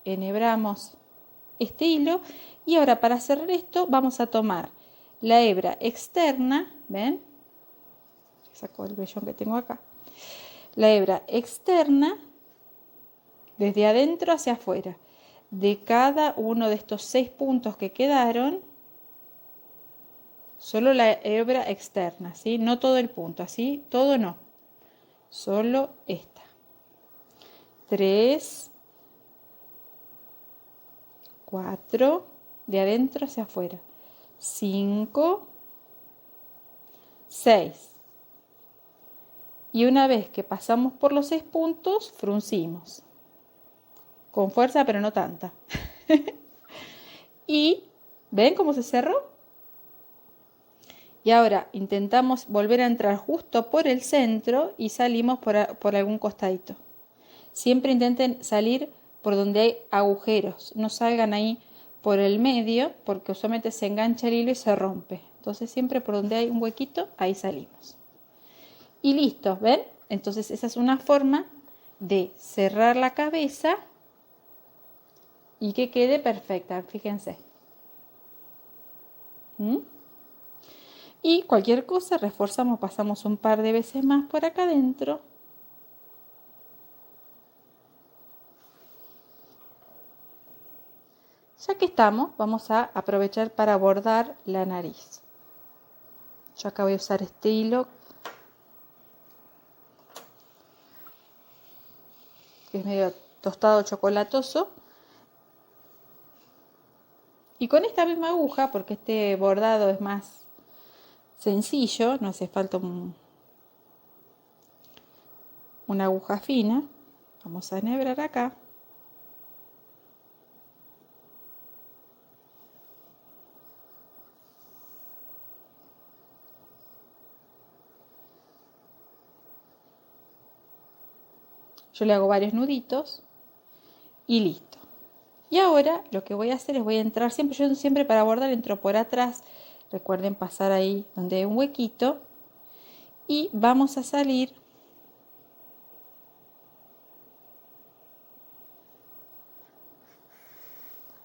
S1: enhebramos este hilo y ahora para cerrar esto vamos a tomar la hebra externa, ¿ven? Saco el vellón que tengo acá. La hebra externa desde adentro hacia afuera. De cada uno de estos 6 puntos que quedaron, solo la hebra externa, ¿sí? No todo el punto, así, todo no. Solo esta. 3, 4, de adentro hacia afuera. 5, 6. Y una vez que pasamos por los 6 puntos, fruncimos. Con fuerza, pero no tanta. Y, ¿ven cómo se cerró? Y ahora intentamos volver a entrar justo por el centro y salimos por algún costadito. Siempre intenten salir por donde hay agujeros. No salgan ahí por el medio, porque usualmente se engancha el hilo y se rompe. Entonces siempre por donde hay un huequito, ahí salimos. Y listo, ¿ven? Entonces esa es una forma de cerrar la cabeza y que quede perfecta, fíjense. Y cualquier cosa reforzamos, pasamos un par de veces más por acá adentro. Ya que estamos, vamos a aprovechar para bordar la nariz. Yo acá voy a usar este hilo, que es medio tostado chocolatoso. Y con esta misma aguja, porque este bordado es más sencillo, no hace falta una aguja fina, vamos a enhebrar acá. Yo le hago varios nuditos y listo. Y ahora lo que voy a hacer es voy a entrar siempre, yo siempre para bordar entro por atrás. Recuerden pasar ahí donde hay un huequito. Y vamos a salir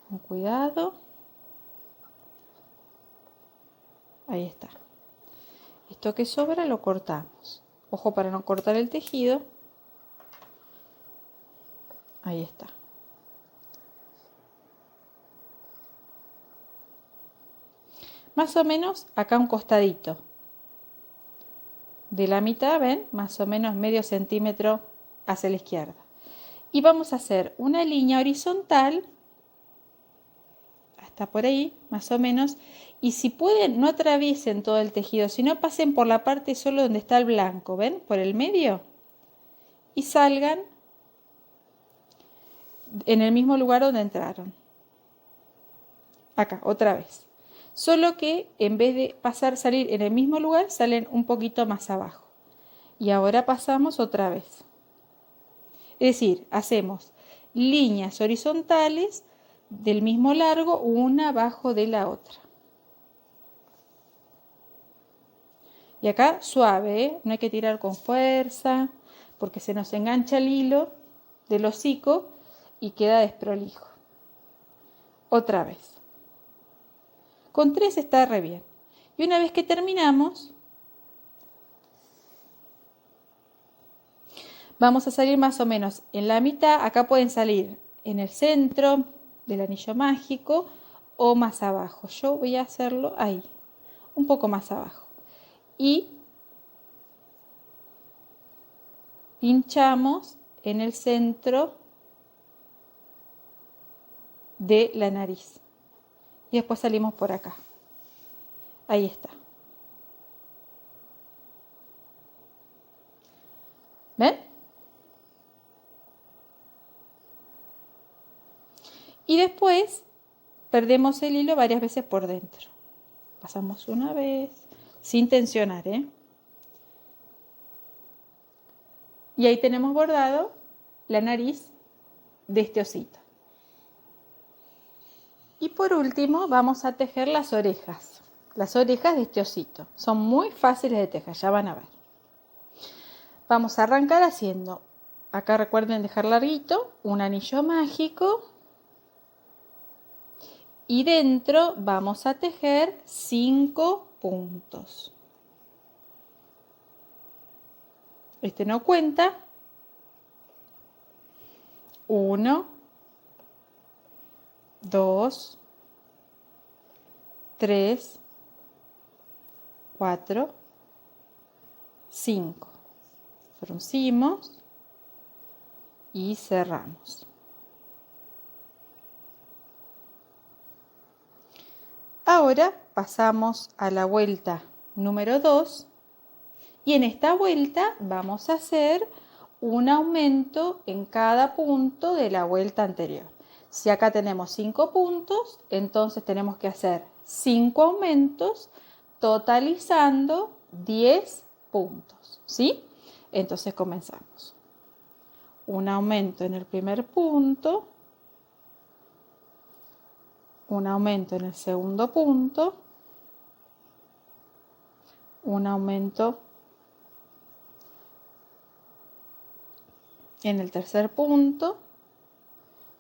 S1: con cuidado. Ahí está. Esto que sobra lo cortamos. Ojo para no cortar el tejido. Ahí está. Más o menos acá un costadito. De la mitad, ¿ven? Más o menos medio centímetro hacia la izquierda. Y vamos a hacer una línea horizontal, hasta por ahí, más o menos. Y si pueden, no atraviesen todo el tejido, sino pasen por la parte solo donde está el blanco, ¿ven? Por el medio. Y salgan en el mismo lugar donde entraron. Acá, otra vez. Solo que en vez de salir en el mismo lugar, salen un poquito más abajo. Y ahora pasamos otra vez. Es decir, hacemos líneas horizontales del mismo largo, una abajo de la otra. Y acá suave, ¿eh? No hay que tirar con fuerza, porque se nos engancha el hilo del hocico y queda desprolijo. Otra vez. Con 3 está re bien. Y una vez que terminamos, vamos a salir más o menos en la mitad. Acá pueden salir en el centro del anillo mágico o más abajo. Yo voy a hacerlo ahí, un poco más abajo. Y pinchamos en el centro de la nariz. Y después salimos por acá. Ahí está. ¿Ven? Y después perdemos el hilo varias veces por dentro. Pasamos una vez, sin tensionar, ¿eh? Y ahí tenemos bordado la nariz de este osito. Y por último vamos a tejer las orejas. Las orejas de este osito. Son muy fáciles de tejer, ya van a ver. Vamos a arrancar haciendo, acá recuerden dejar larguito, un anillo mágico. Y dentro vamos a tejer 5 puntos. Este no cuenta. 1, 2, 3, 4, 5. Fruncimos y cerramos. Ahora pasamos a la vuelta número 2 y en esta vuelta vamos a hacer un aumento en cada punto de la vuelta anterior. Si acá tenemos 5 puntos, entonces tenemos que hacer 5 aumentos totalizando 10 puntos, ¿sí? Entonces comenzamos. Un aumento en el primer punto, un aumento en el segundo punto, un aumento en el tercer punto,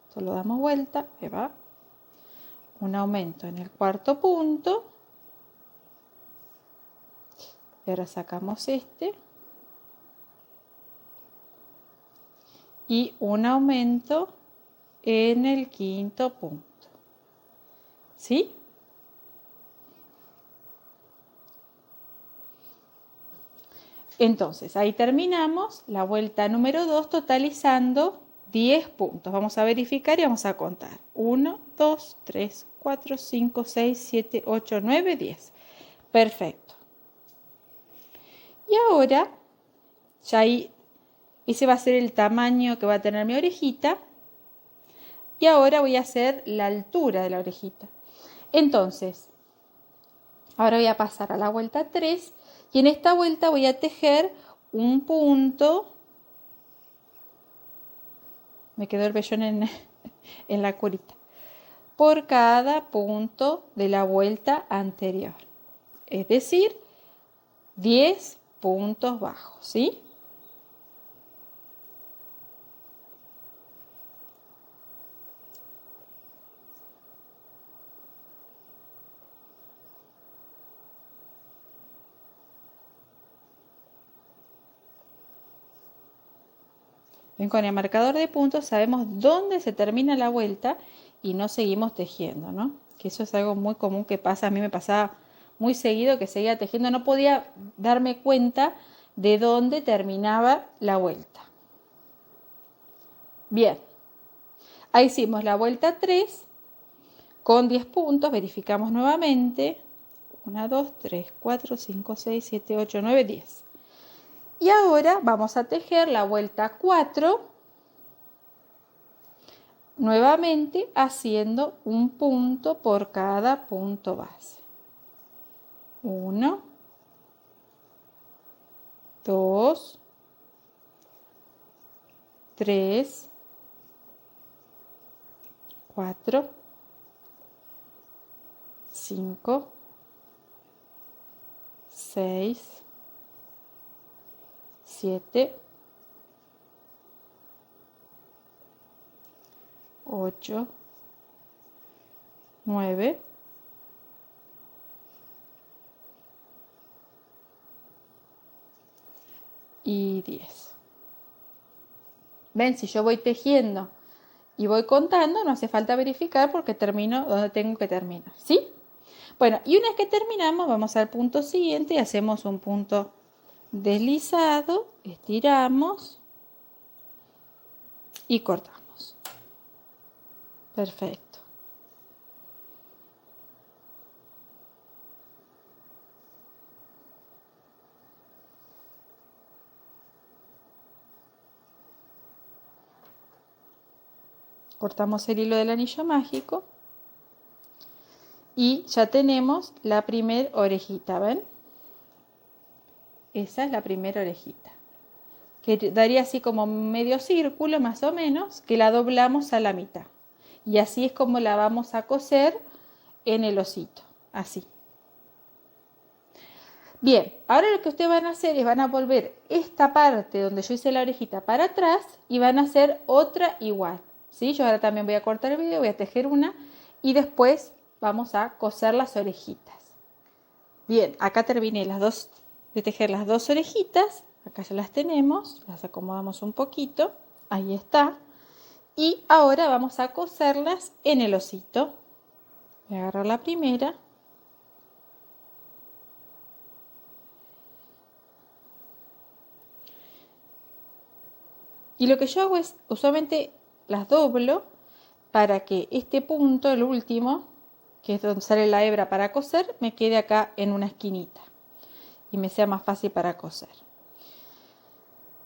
S1: esto lo damos vuelta, ahí va, un aumento en el cuarto punto, y ahora sacamos este, y un aumento en el quinto punto, ¿sí? Entonces, ahí terminamos la vuelta número 2 totalizando 10 puntos. Vamos a verificar y vamos a contar. 1, 2, 3, 4, 5, 6, 7, 8, 9, 10. Perfecto. Y ahora, ya ahí, ese va a ser el tamaño que va a tener mi orejita. Y ahora voy a hacer la altura de la orejita. Entonces, ahora voy a pasar a la vuelta 3 y en esta vuelta voy a tejer un punto. Me quedó el vellón en la curita. Por cada punto de la vuelta anterior. Es decir, 10 puntos bajos, ¿sí? Ven, con el marcador de puntos sabemos dónde se termina la vuelta y no seguimos tejiendo, ¿no? Que eso es algo muy común que pasa. A mí me pasaba muy seguido que seguía tejiendo. No podía darme cuenta de dónde terminaba la vuelta. Bien. Ahí hicimos la vuelta 3 con 10 puntos. Verificamos nuevamente. 1, 2, 3, 4, 5, 6, 7, 8, 9, 10. Y ahora vamos a tejer la vuelta 4 nuevamente haciendo un punto por cada punto base. 1, 2, 3, 4, 5, 6, 7, 8, 9 y 10. Ven, si yo voy tejiendo y voy contando, no hace falta verificar porque termino donde tengo que terminar, ¿sí? Bueno, y una vez que terminamos, vamos al punto siguiente y hacemos un punto deslizado, estiramos y cortamos. Perfecto. Cortamos el hilo del anillo mágico y ya tenemos la primera orejita, ¿ven? Esa es la primera orejita, que daría así como medio círculo más o menos, que la doblamos a la mitad. Y así es como la vamos a coser en el osito, así. Bien, ahora lo que ustedes van a hacer es van a volver esta parte donde yo hice la orejita para atrás y van a hacer otra igual, ¿sí? Yo ahora también voy a cortar el video, voy a tejer una y después vamos a coser las orejitas. Bien, acá terminé de tejer las dos orejitas, acá ya las tenemos, las acomodamos un poquito, ahí está. Y ahora vamos a coserlas en el osito. Voy a agarrar la primera. Y lo que yo hago es, usualmente las doblo para que este punto, el último, que es donde sale la hebra para coser, me quede acá en una esquinita y me sea más fácil para coser.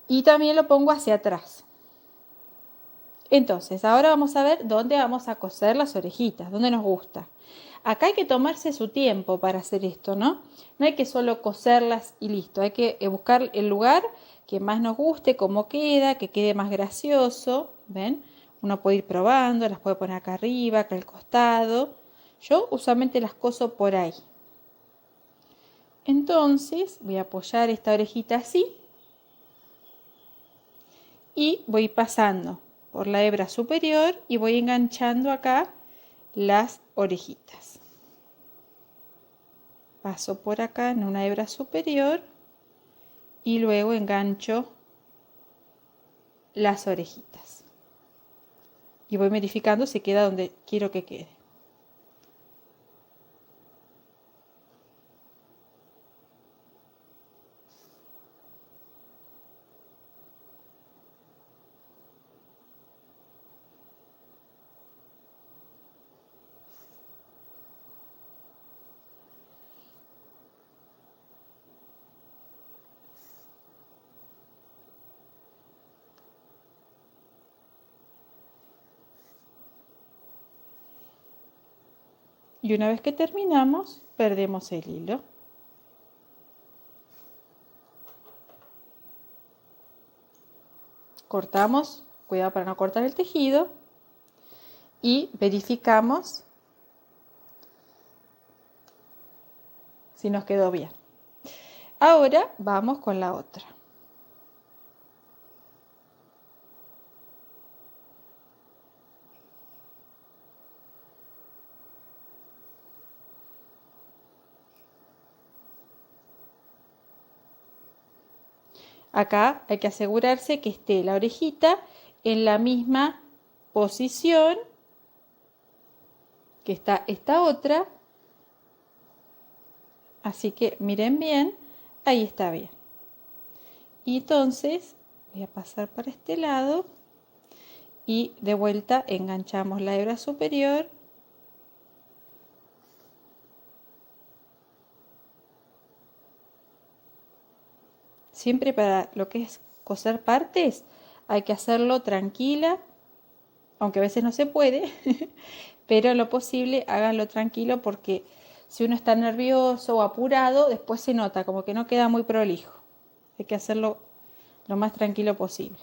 S1: Y también lo pongo hacia atrás. Entonces, ahora vamos a ver dónde vamos a coser las orejitas, dónde nos gusta. Acá hay que tomarse su tiempo para hacer esto, ¿no? No hay que solo coserlas y listo, hay que buscar el lugar que más nos guste, cómo queda, que quede más gracioso, ¿ven? Uno puede ir probando, las puede poner acá arriba, acá al costado. Yo usualmente las coso por ahí. Entonces, voy a apoyar esta orejita así y voy pasando por la hebra superior y voy enganchando acá las orejitas. Paso por acá en una hebra superior y luego engancho las orejitas. Y voy verificando si queda donde quiero que quede. Y una vez que terminamos, perdemos el hilo. Cortamos, cuidado para no cortar el tejido. Y verificamos si nos quedó bien. Ahora vamos con la otra. Acá hay que asegurarse que esté la orejita en la misma posición que está esta otra. Así que miren bien, ahí está bien. Y entonces voy a pasar para este lado y de vuelta enganchamos la hebra superior. Siempre para lo que es coser partes hay que hacerlo tranquila, aunque a veces no se puede, pero en lo posible háganlo tranquilo porque si uno está nervioso o apurado, después se nota como que no queda muy prolijo. Hay que hacerlo lo más tranquilo posible.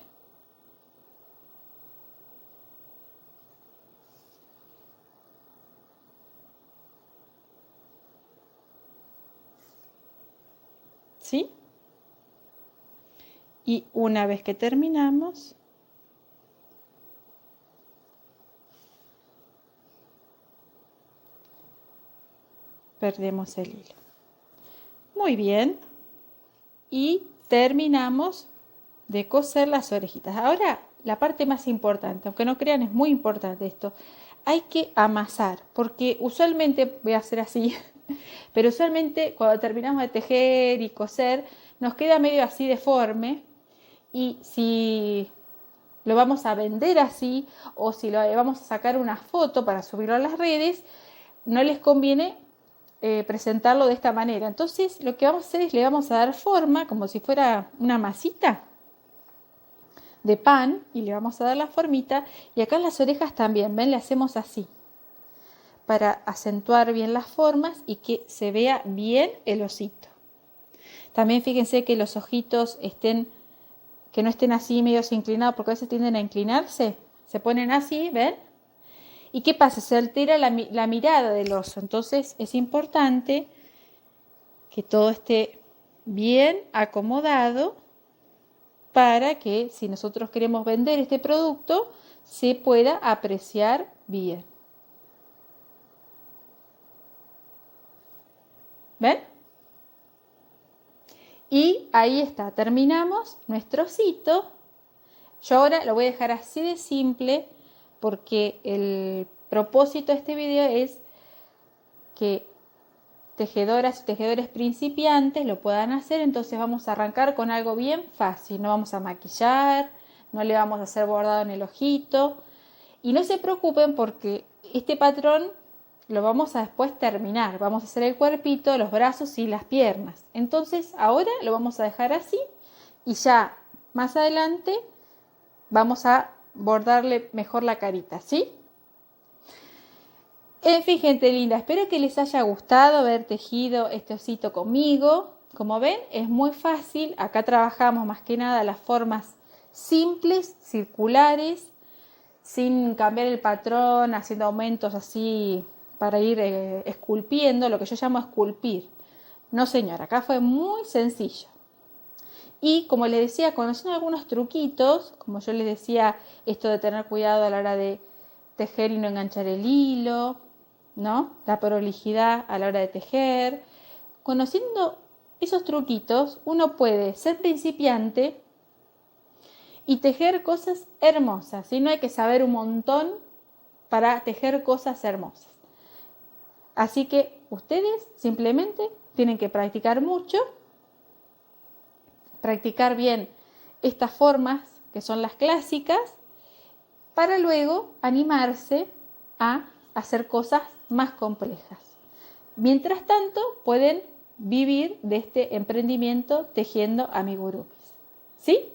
S1: ¿Sí? Y una vez que terminamos, perdemos el hilo. Muy bien. Y terminamos de coser las orejitas. Ahora la parte más importante, aunque no crean, es muy importante esto. Hay que amasar, porque usualmente, voy a hacer así, pero usualmente cuando terminamos de tejer y coser, nos queda medio así deforme, y si lo vamos a vender así o si lo vamos a sacar una foto para subirlo a las redes, no les conviene presentarlo de esta manera. Entonces lo que vamos a hacer es le vamos a dar forma como si fuera una masita de pan y le vamos a dar la formita, y acá en las orejas también, ven, le hacemos así para acentuar bien las formas y que se vea bien el osito. También fíjense que los ojitos que no estén así medios inclinados, porque a veces tienden a inclinarse, se ponen así, ¿ven? ¿Y qué pasa? Se altera la mirada del oso. Entonces es importante que todo esté bien acomodado para que si nosotros queremos vender este producto, se pueda apreciar bien. ¿Ven? Y ahí está, terminamos nuestro osito. Yo ahora lo voy a dejar así de simple porque el propósito de este video es que tejedoras y tejedores principiantes lo puedan hacer. Entonces vamos a arrancar con algo bien fácil, no vamos a maquillar, no le vamos a hacer bordado en el ojito, y no se preocupen porque este patrón lo vamos a después terminar, vamos a hacer el cuerpito, los brazos y las piernas. Entonces ahora lo vamos a dejar así y ya más adelante vamos a bordarle mejor la carita, ¿sí? En fin, gente linda, espero que les haya gustado haber tejido este osito conmigo. Como ven, es muy fácil. Acá trabajamos más que nada las formas simples, circulares, sin cambiar el patrón, haciendo aumentos así para ir esculpiendo, lo que yo llamo esculpir. No, señora, acá fue muy sencillo. Y como les decía, conociendo algunos truquitos, como yo les decía, esto de tener cuidado a la hora de tejer y no enganchar el hilo, ¿no? La prolijidad a la hora de tejer. Conociendo esos truquitos, uno puede ser principiante y tejer cosas hermosas. Y no hay que saber un montón para tejer cosas hermosas. Así que ustedes simplemente tienen que practicar mucho, practicar bien estas formas que son las clásicas, para luego animarse a hacer cosas más complejas. Mientras tanto, pueden vivir de este emprendimiento tejiendo amigurupis. ¿Sí?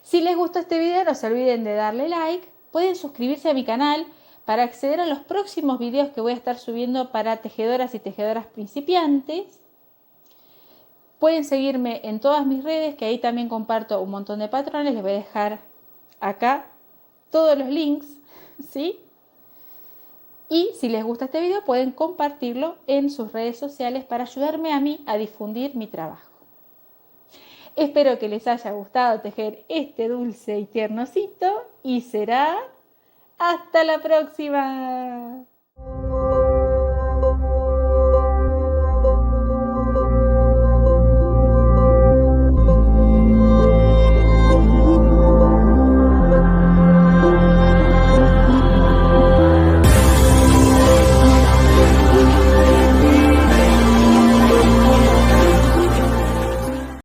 S1: Si les gustó este video, no se olviden de darle like. Pueden suscribirse a mi canal para acceder a los próximos videos que voy a estar subiendo para tejedoras y tejedoras principiantes. Pueden seguirme en todas mis redes, que ahí también comparto un montón de patrones. Les voy a dejar acá todos los links, ¿sí? Y si les gusta este video, pueden compartirlo en sus redes sociales para ayudarme a mí a difundir mi trabajo. Espero que les haya gustado tejer este dulce y tierno osito y será hasta la próxima.